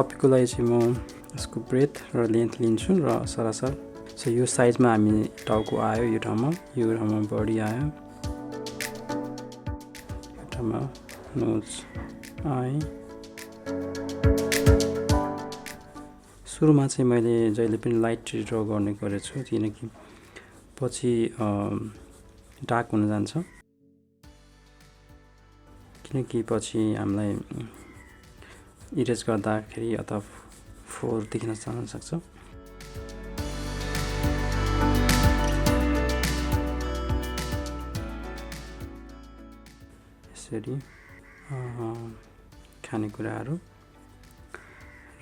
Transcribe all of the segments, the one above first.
कपीको लागि चाहिँ म यसको ब्रेथ र लेन्थ लिन्छु र सरासर सो यो साइजमा हामी टाउको आयो, यो ठाउँमा बडी आयो, यो ठाउँमा नोज आयो। सुरुमा चाहिँ मैले जहिले पनि लाइट ड्र गर्ने गरेछु किनकि पछि डार्क हुन जान्छ, किनकि पछि हामीलाई इरेज गर्दाखेरि अथवा फोहोर देखिन सक्छ। यसरी खानेकुराहरू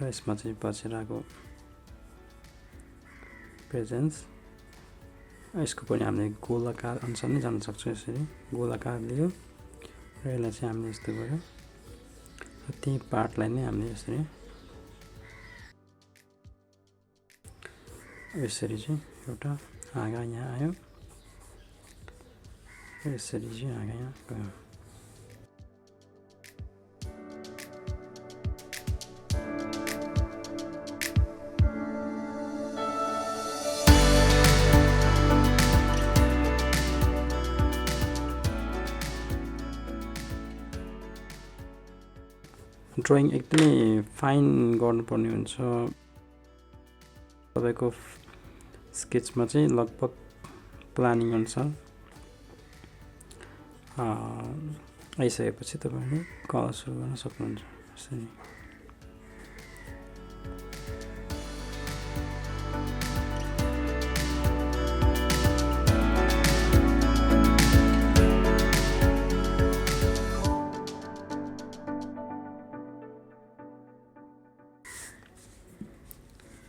र यसमा चाहिँ बचिरहेको प्रेजेन्स, यसको पनि हामीले गोलाकार अनुसार नै जान सक्छौँ। यसरी गोलाकार लियो र यसलाई चाहिँ हामीले यस्तो गऱ्यो, त्यही पार्टलाई नै हामीले यसरी चाहिँ एउटा हाँगा यहाँ आयो, यसरी चाहिँ हाँगा यहाँ गयो। ड्रइङ एकदमै फाइन गर्नुपर्ने हुन्छ। तपाईँको स्केचमा चाहिँ लगभग प्लानिङ अनुसार आइसकेपछि तपाईँले कलर सुरु गर्न सक्नुहुन्छ। यसरी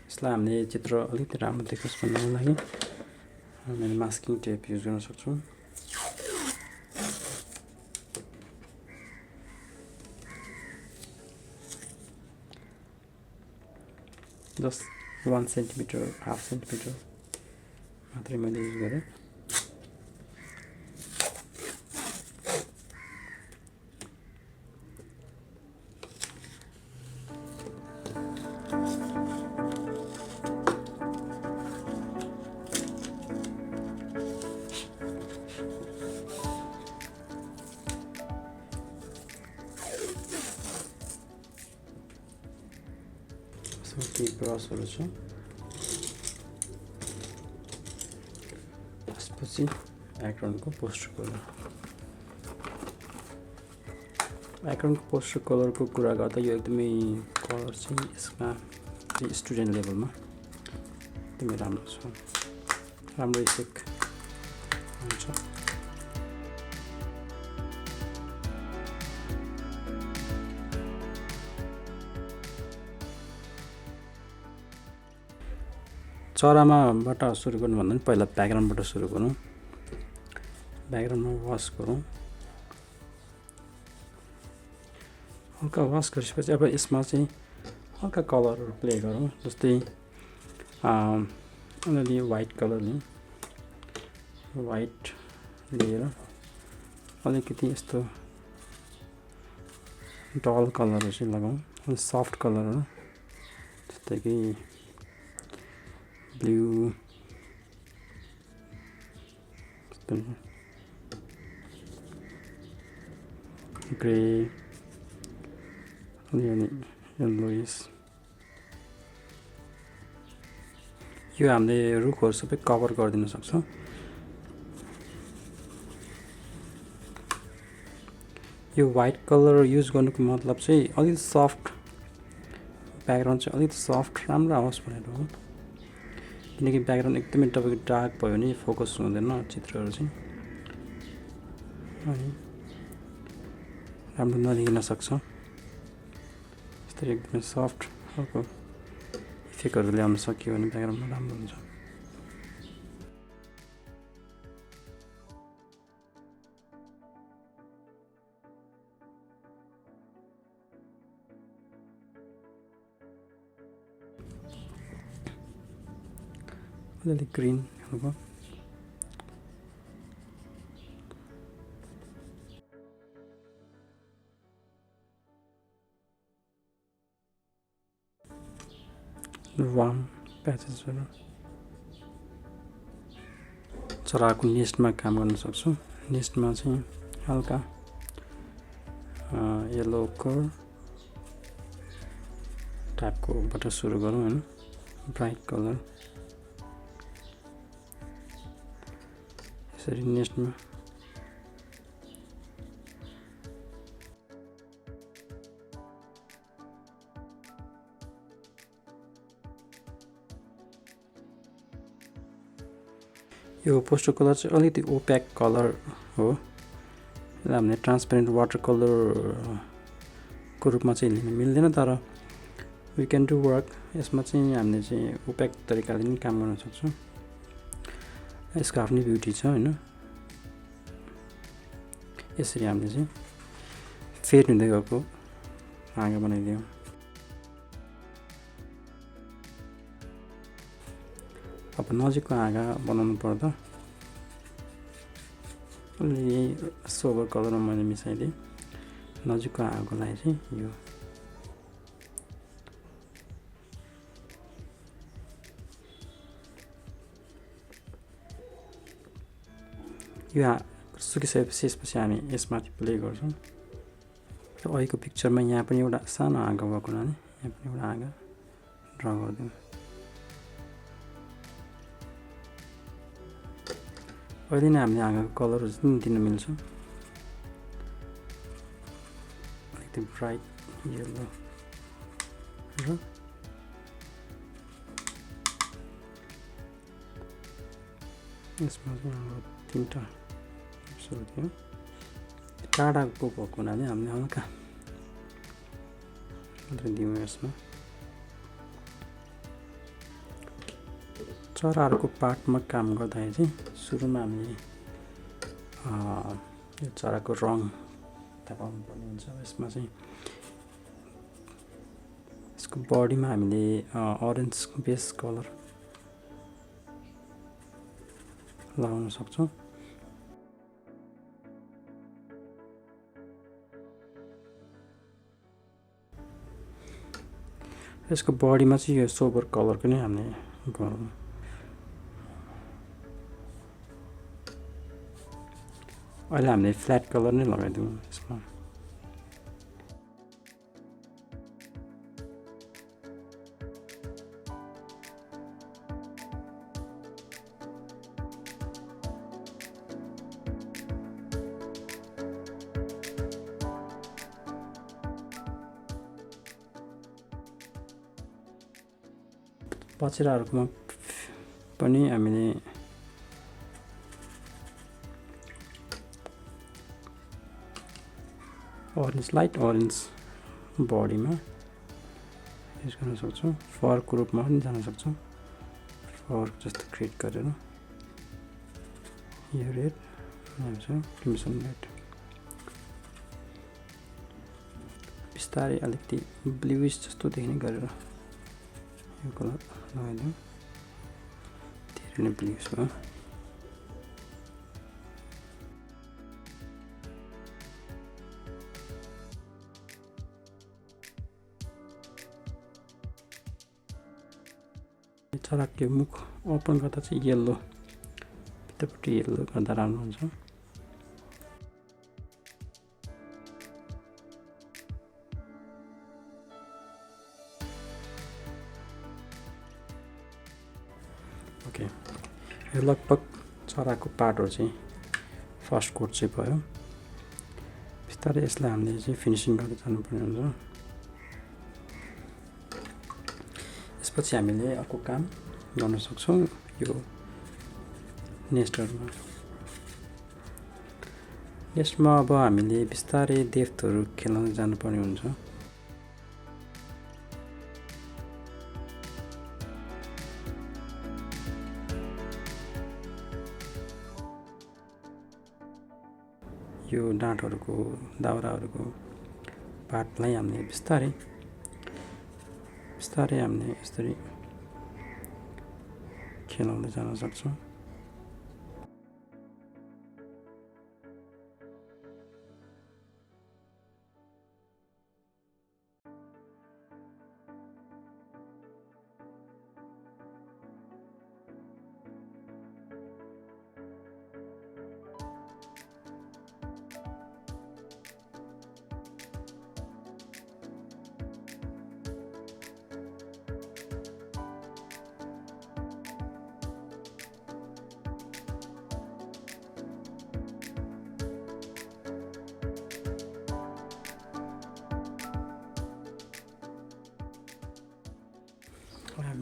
यसलाई हामीले चित्र अलिकति राम्रो देखोस् भन्नको लागि हामीले मास्किङ टेप युज गर्न सक्छौँ। जस्ट 1 सेन्टिमिटर, हाफ सेन्टिमिटर मात्रै मैले युज गरेँ। केही ब्रसहरू छ, त्यसपछि ब्याकग्राउन्डको पोस्टर कलरको कुरा गर्दा यो एकदमै कलर चाहिँ यसमा चाहिँ स्टुडेन्ट लेभलमा एकदमै राम्रो छ, राम्रो इफेक्ट हुन्छ। चरामाबाट सुरु गर्नु भन्दा पनि पहिला ब्याकग्राउन्डबाट सुरु गरौँ। ब्याकग्राउन्डमा वास गरौँ, हल्का वास गरिसकेपछि अब यसमा चाहिँ हल्का कलरहरू प्ले गरौँ। जस्तै अलिअलि वाइट कलर लिउँ, वाइट लिएर अलिकति यस्तो डल कलरहरू चाहिँ लगाउँ, अलिक सफ्ट कलरहरू जस्तै कि ब्लू, ग्रे, अलिअलि येल्लोइस। यो हामीले रुखहरू सबै कभर गरिदिन सक्छौँ। यो वाइट कलर युज गर्नुको मतलब चाहिँ अलिक सफ्ट ब्याकग्राउन्ड चाहिँ अलिक सफ्ट राम्रो आओस् भनेर हो, किनकि ब्याकग्राउन्ड एकदमै तपाईँको डार्क भयो भने फोकस हुँदैन चित्रहरू चाहिँ, अनि राम्रो नदेखिन सक्छ। यस्तरी एकदमै सफ्ट खालको इफेक्टहरू ल्याउन सक्यो भने ब्याकग्राउन्डमा राम्रो हुन्छ। अलिअलि ग्रिन खालको वार्म प्याचेसहरू चराको नेस्टमा काम गर्न सक्छौँ। नेस्टमा चाहिँ हल्का येलो कलर टाइपकोबाट सुरु गरौँ हैन, ब्राइट कलर यसरी नेस्टमा यो पोस्टर कलर चाहिँ अलिकति ओप्याक कलर हो। यसलाई हामीले ट्रान्सपेरेन्ट वाटर कलरको रूपमा चाहिँ लिन मिल्दैन, तर वी क्यान डु वर्क। यसमा चाहिँ हामीले चाहिँ ओप्याक तरिकाले पनि काम गर्न सक्छौँ। यसको आफ्नै ब्युटी छ हैन। यसरी हामीले चाहिँ फेड हुँदै गएको हाँगा बनाइदियौँ। अब नजिकको हाँगा बनाउनु पर्दा यही सोबर कलरमा मैले मिसाइदिएँ। नजिकको हाँगाको लागि चाहिँ यो सुकिसकेपछि यसपछि हामी यसमाथि प्ले गर्छौँ। र अहिलेको पिक्चरमा यहाँ पनि एउटा सानो हाँगा भएको हुनाले यहाँ पनि एउटा हाँगा ड्र गरिदिउँ। अहिले नै हामीले हाँगाको कलरहरू चाहिँ दिन मिल्छ। अलिकति ब्राइट येलो र यसमा चाहिँ हाम्रो 3टा पिक्चरहरू थियो। टाढाको भएको हुनाले हामीले हल्का मात्रै दियौँ यसमा। चराहरूको पार्टमा काम गर्दाखेरि चाहिँ सुरुमा हामीले यो चराको रङ थाहा पाउनुपर्ने हुन्छ। यसमा चाहिँ यसको बडीमा हामीले अरेन्ज बेस कलर लगाउन सक्छौँ। यसको बडीमा चाहिँ यो सोबर कलरको नै हामीले गरौँ। अहिले हामीले फ्ल्याट कलर नै लगाइदिउँ यसमा। पछिराहरूकोमा पनि हामीले लाइट अरेन्ज बडीमा युज गर्न सक्छौँ। फरको रूपमा पनि जान सक्छौँ। फर जस्तो क्रिएट गरेर यो रेड क्रिम्सन रेड बिस्तारै अलिकति ब्लुइस जस्तो देख्ने गरेर यो कलर लगाइदिउँ। धेरै नै ब्लुइस भयो। चराको मुख ओपन गर्दा चाहिँ येल्लो भित्रपट्टि येल्लो गर्दा राम्रो हुन्छ। ओके, यो लगभग चराको पार्टहरू चाहिँ फर्स्ट कोट चाहिँ भयो। बिस्तारै यसलाई हामीले चाहिँ फिनिसिङ गर्दै जानुपर्ने हुन्छ। यसपछि हामीले अर्को काम गर्न सक्छौँ यो नेस्टहरूमा। नेस्टमा अब हामीले बिस्तारै डेप्थहरू खेलाउँदै जानुपर्ने हुन्छ। यो डाँठहरूको दाउराहरूको पार्टलाई हामीले बिस्तारै हामीले यसरी खेलाउँदै जान सक्छौँ।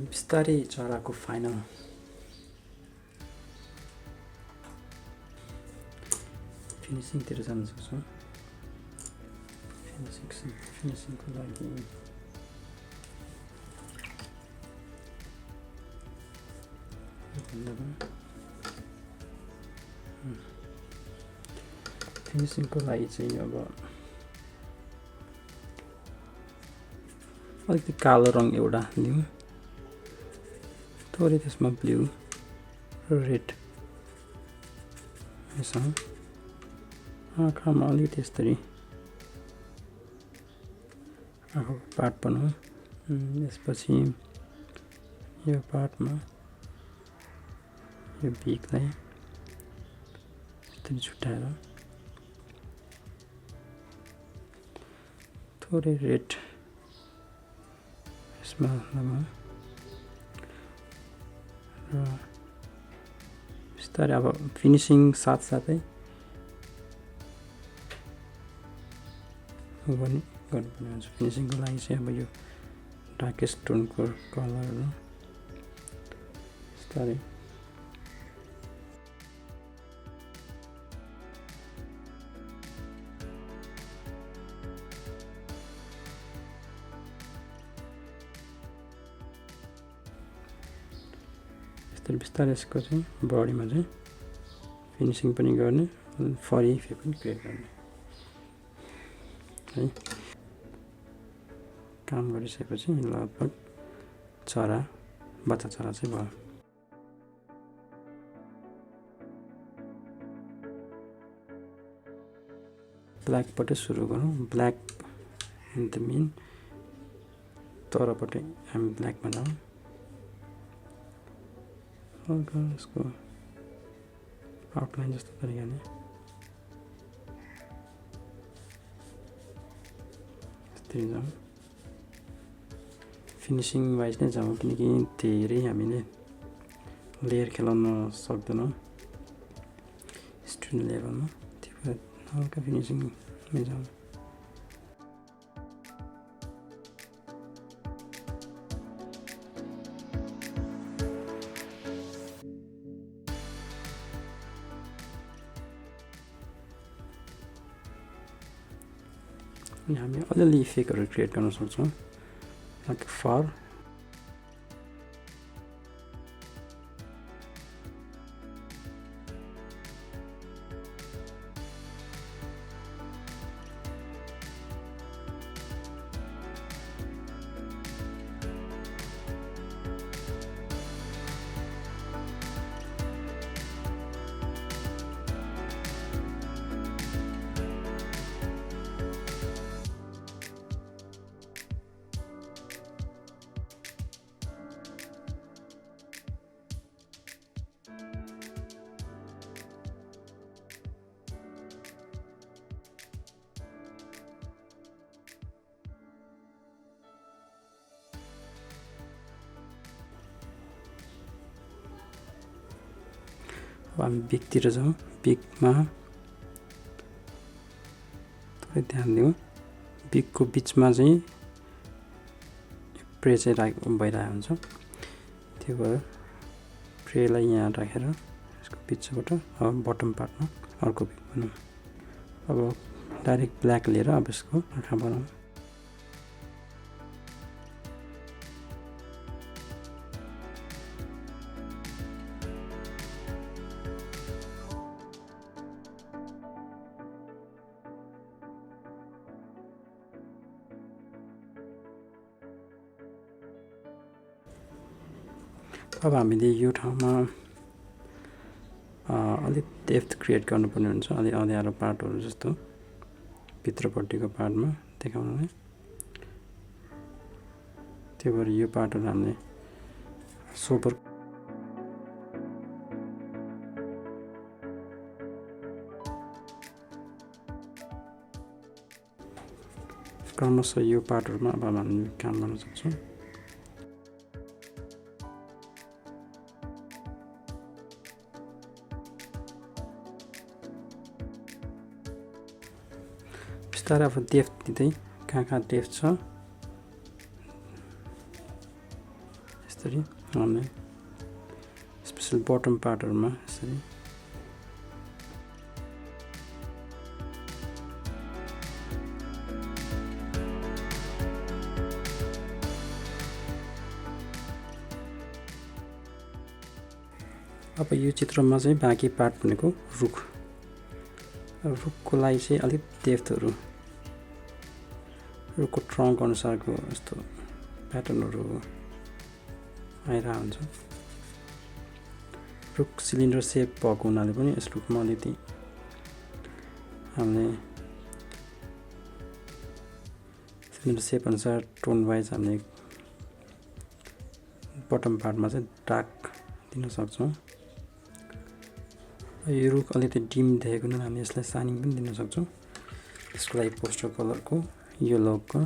बिस्तारै चराको फाइनल फिनिसिङतिर जान सक्छौँ। फिनिसिङको लागि चाहिँ अब अलिकति कालो रङ एउटा लिउँ, थोरै त्यसमा ब्लू रेड मिसाउँ, आँखामा अलिकति यसरी आँखाको पार्ट बनाऊँ। त्यसपछि यो पार्टमा यो बिगलाई यसरी छुट्याएर थोरै रेड यसमा लगाऊँ र बिस्तारै अब फिनिसिङ साथसाथै गर्नुपर्ने हुन्छ। फिनिसिङको लागि चाहिँ अब यो डार्केस्ट टोनको कलरहरू बिस्तारै बिस्तारै यसको चाहिँ बडीमा चाहिँ फिनिसिङ पनि गर्ने, फरी इफेक्ट पनि क्रिएट गर्ने है। काम गरिसकेपछि लगभग बच्चा चरा चाहिँ भयो। ब्ल्याकबाटै सुरु गरौँ। ब्ल्याक इन द मेन, तलपट्टि हामी ब्ल्याकमा जाउँ। हल्का यसको आउटलाइन जस्तो तरिकाले यस्तै जाउँ। फिनिसिङ वाइज नै जाउँ, किनकि धेरै हामीले लेयर खेलाउन सक्दैनौँ स्टुडेन्ट लेभलमा, त्यही भएर हल्का फिनिसिङमै जाउँ। अनि हामी अलिअलि इफेक्टहरू क्रिएट गर्न सक्छौँ, लाइक फर अब हामी बिगतिर जाउँ। बिगमा थोरै ध्यान दिउँ। बिगको बिचमा चाहिँ प्रे चाहिँ भइरहेको हुन्छ, त्यो भएर प्रेलाई यहाँ राखेर यसको बिचबाट अब बटम पार्टमा अर्को बिग बनाऊँ। अब डाइरेक्ट ब्ल्याक लिएर अब यसको आँखा बनाऊँ। अब हामीले यो ठाउँमा अलिक डेप्थ क्रिएट गर्नुपर्ने हुन्छ, अलिक अँध्यारो पार्टहरू जस्तो भित्रपट्टिको पार्टमा देखाउनलाई। त्यो भएर यो पार्टहरू हामीले सोपर क्रमशः यो पार्टहरूमा अब हामीले काम गर्न सक्छौँ। बिस्तारै अब डेप्थ दिँदै कहाँ डेप्थ छ यस्तै यसरी हामीले स्पेशल बटम पार्टहरुमा यसरी अब यो चित्रमा चाहिँ बाँकी पार्ट भनेको रुखको लागि चाहिँ अलिक डेप्थहरु रुखको ट्रङ्क अनुसारको यस्तो प्याटर्नहरु आइरहेको हुन्छ। रुख सिलिन्डर सेप भएको हुनाले पनि यस रुखमा अलिकति हामीले सिलिन्डर सेप अनुसार टोन वाइज हामीले बटम पार्टमा चाहिँ डार्क दिन सक्छौं। यो रुख अलिकति डिम देखेको हुनाले हामी यसलाई साइनिङ पनि दिन सक्छौं। त्यसको लागि पोस्टर कलरको येलोको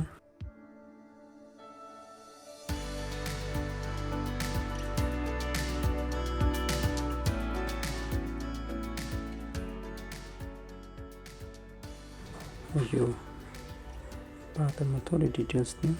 यो पातमा थोरै डिटेल्स दिउँ।